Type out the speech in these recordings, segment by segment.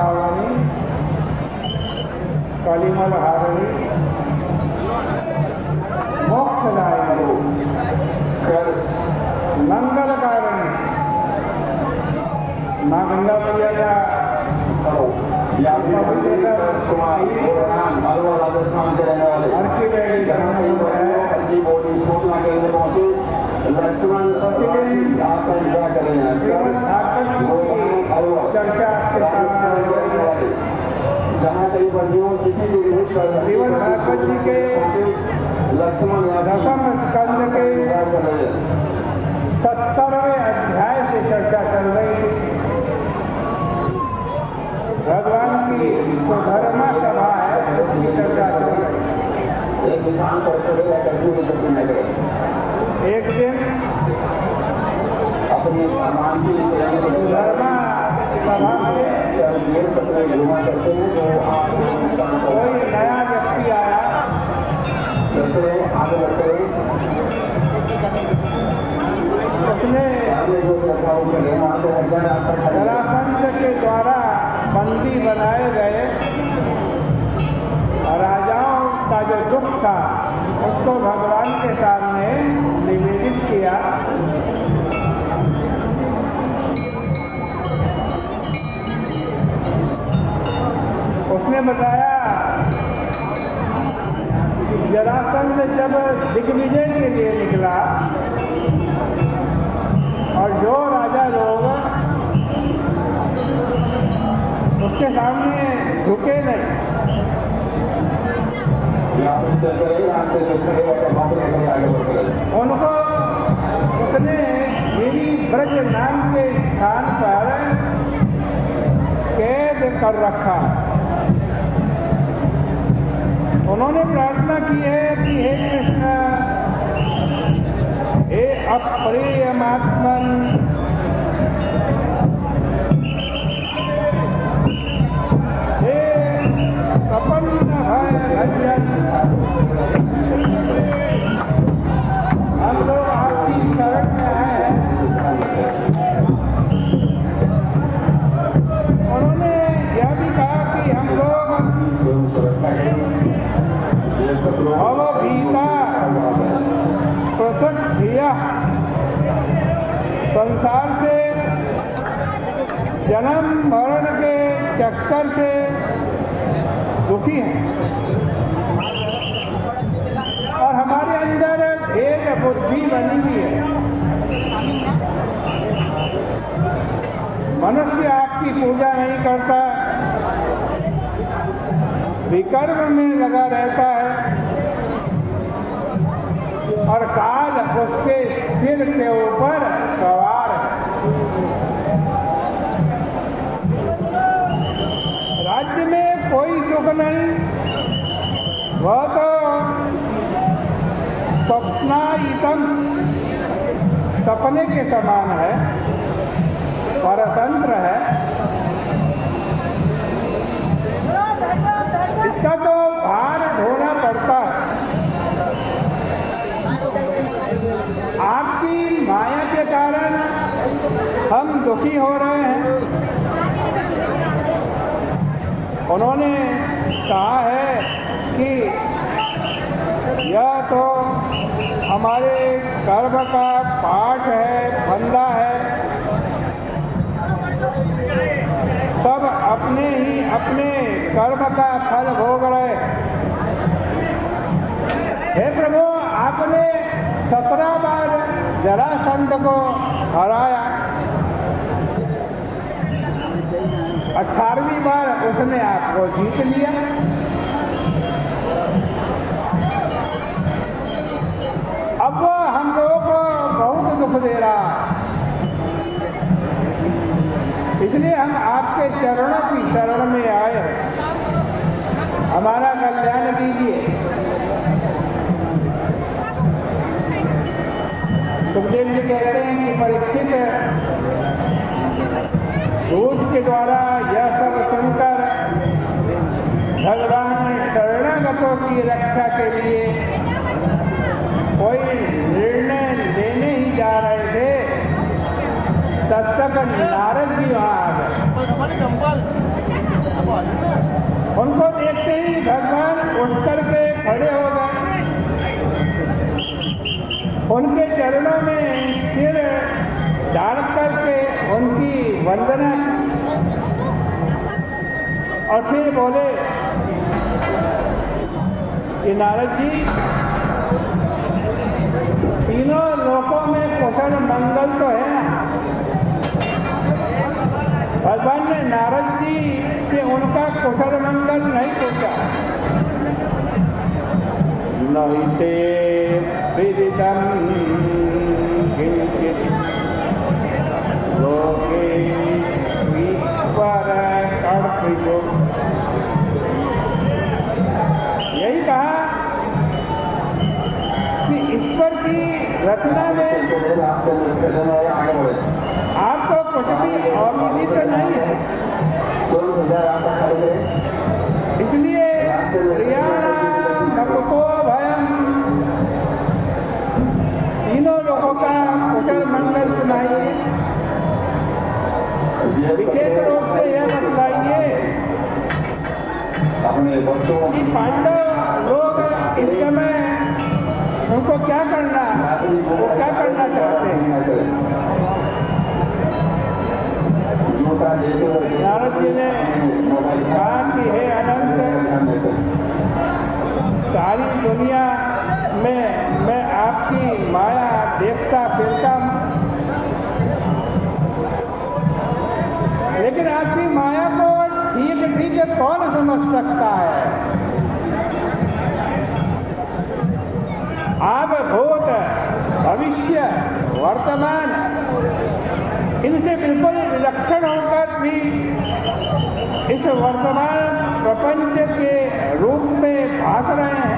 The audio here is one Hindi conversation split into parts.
पावनी कलिमल हारिणी मोक्षदायिनी मंगलकारिणी माँ गंगा मैया का राजस्थान के रहने वाले लक्ष्मण यहाँ पर इंतजार कर रहे हैं। चर्चा आपके सामने जहाँ कहीं बंदियों किसी से श्रीमद् भागवत जी के लक्ष्मण दसम स्कंद के 70वें अध्याय से चर्चा चल रही थी। भगवान की स्वधर्मा सभा है, उसकी चर्चा चल रही है। एक किसान पर एक दिन अपने सामान की धर्मा सभा में घुमा करते हैं तो कोई नया व्यक्ति आया, आगे बढ़ते हैं। उसने जरासंध के द्वारा बंदी बनाए गए राजाओं का जो दुख था उसको भगवान के सामने निवेदित किया। उसने बताया कि जरासंध जब दिग्विजय के लिए निकला और जो राजा लोग उसके सामने झुके नहीं, उनको उसने गिरि ब्रज नाम के स्थान पर कैद कर रखा। उन्होंने प्रार्थना की है कि हे कृष्ण, हे अप्रियमात्मन, हे प्रपन्न भय भंजन, हम लोग आपकी शरण में आए हैं। उन्होंने यह भी कहा कि हम लोग भवभीता पृथक धिया संसार से जन्म मरण के चक्कर से दुखी हैं और हमारे अंदर भेद बुद्धि बनी हुई है। मनुष्य आपकी पूजा नहीं करता, विकर्म में लगा रहता है और काल उसके सिर के ऊपर सवार है। राज्य में कोई सुख नहीं, वह तो स्वप्नायितम सपने के समान है, परतंत्र है। इसका तो भार ढोना पड़ता है। आपकी माया के कारण हम दुखी हो रहे हैं। उन्होंने कहा है कि यह तो हमारे कर्म का पाठ है, फंदा है। सब अपने ही अपने कर्म का फल भोग रहे। हे प्रभु, आपने 17 बार जरासंध को हराया, 18वीं बार उसने आपको जीत लिया। अब वो हम लोगों को बहुत दुख दे रहा है, इसलिए हम आपके चरणों की शरण में आए हैं। हमारा कल्याण कीजिए। सुखदेव जी कहते हैं कि परीक्षित दूत के द्वारा यह सब सुनकर भगवान शरणागतों की रक्षा के लिए कोई निर्णय लेने ही जा रहे थे, तब तक नारद जी वहाँ आ गए। उनको देखते ही भगवान उठ करके खड़े हो गए, उनके चरणों में सिर डाल करके उनकी वंदना की और फिर बोले कि नारद जी, तीनों लोकों में कुशल मंगल तो है। भगवान ने नारद जी से उनका कुशल मंगल नहीं पूछा। नहीं ते विदितं किंचित लोकेश्वर कर्तृषु। यही कहा कि ईश्वर की रचना में आपको कुछ भी अविदित नहीं है, इसलिए प्रियाणाम भक्तो भयम, तीनों लोगों का कुशल मंगल सुनाइए। विशेष रूप से यह बतलाइए कि पांडव लोग इस समय उनको क्या करना, वो क्या करना चाहते हैं। नारद जी ने कहा कि हे अनंत, सारी दुनिया में मैं आपकी माया देखता फिरता हूं, लेकिन आपकी माया को ठीक ठीक कौन समझ सकता है। आप भूत भविष्य वर्तमान इनसे बिल्कुल विलक्षण होकर भी इस वर्तमान प्रपंच के रूप में भास रहे हैं,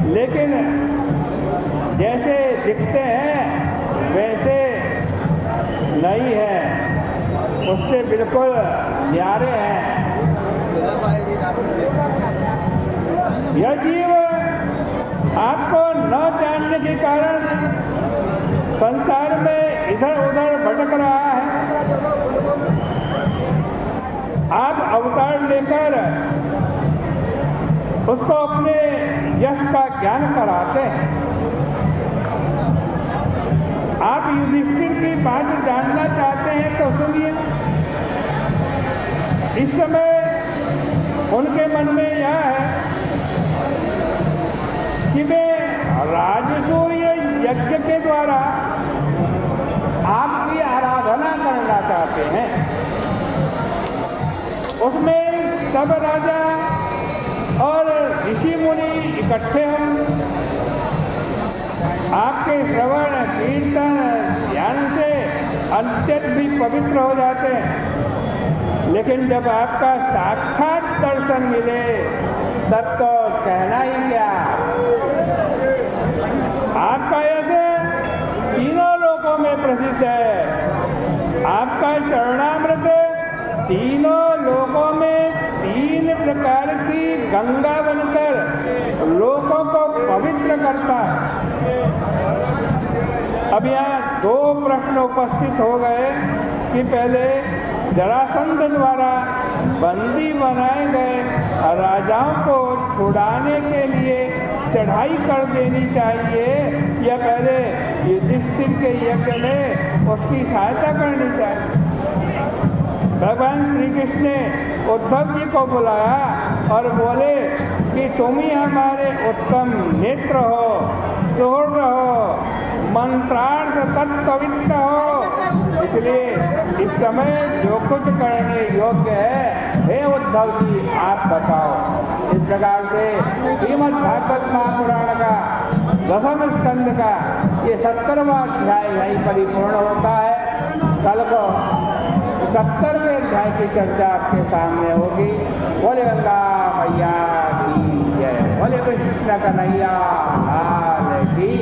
लेकिन जैसे दिखते हैं वैसे नहीं है, उससे बिल्कुल न्यारे हैं। यह जीव आपको न जानने के कारण संसार में इधर उधर भटक रहा है। आप अवतार लेकर उसको अपने यश का ज्ञान कराते हैं। आप युधिष्ठिर की बात जानना चाहते हैं तो सुनिए। इस समय उनके मन में यह है कि वे राजसूय यज्ञ के द्वारा आपकी आराधना करना चाहते हैं। उसमें सब राजा और ऋषि मुनि इकट्ठे हों, आपके श्रवण कीर्तन ध्यान से अत्यंत भी पवित्र हो जाते हैं। लेकिन जब आपका साक्षात दर्शन मिले तब तो कहना ही क्या। आपका यश तीनों लोकों में प्रसिद्ध है। आपका शरणामृत तीनों लोकों में 3 प्रकार की गंगा बनकर लोगों को पवित्र करता है। अब यहाँ 2 प्रश्न उपस्थित हो गए कि पहले जरासंध द्वारा बंदी बनाए गए राजाओं को छुड़ाने के लिए चढ़ाई कर देनी चाहिए या पहले युधिष्ठिर के यज्ञ में उसकी सहायता करनी चाहिए। भगवान श्री कृष्ण ने उद्धव जी को बुलाया और बोले कि तुम ही हमारे उत्तम नेत्र हो, सुहृद हो, मंत्रार्थ तत्ववित्त हो, इसलिए इस समय जो कुछ करने योग्य है, हे उद्धव जी आप बताओ। इस प्रकार से श्रीमद् भागवत महापुराण का 10वें स्कंद का ये 70वां अध्याय यहीं परिपूर्ण होता है। कल को 71वें अध्याय की चर्चा आपके सामने होगी। बोले गंगा मैया की जय, बोले कृष्ण कन्हैया लाल की।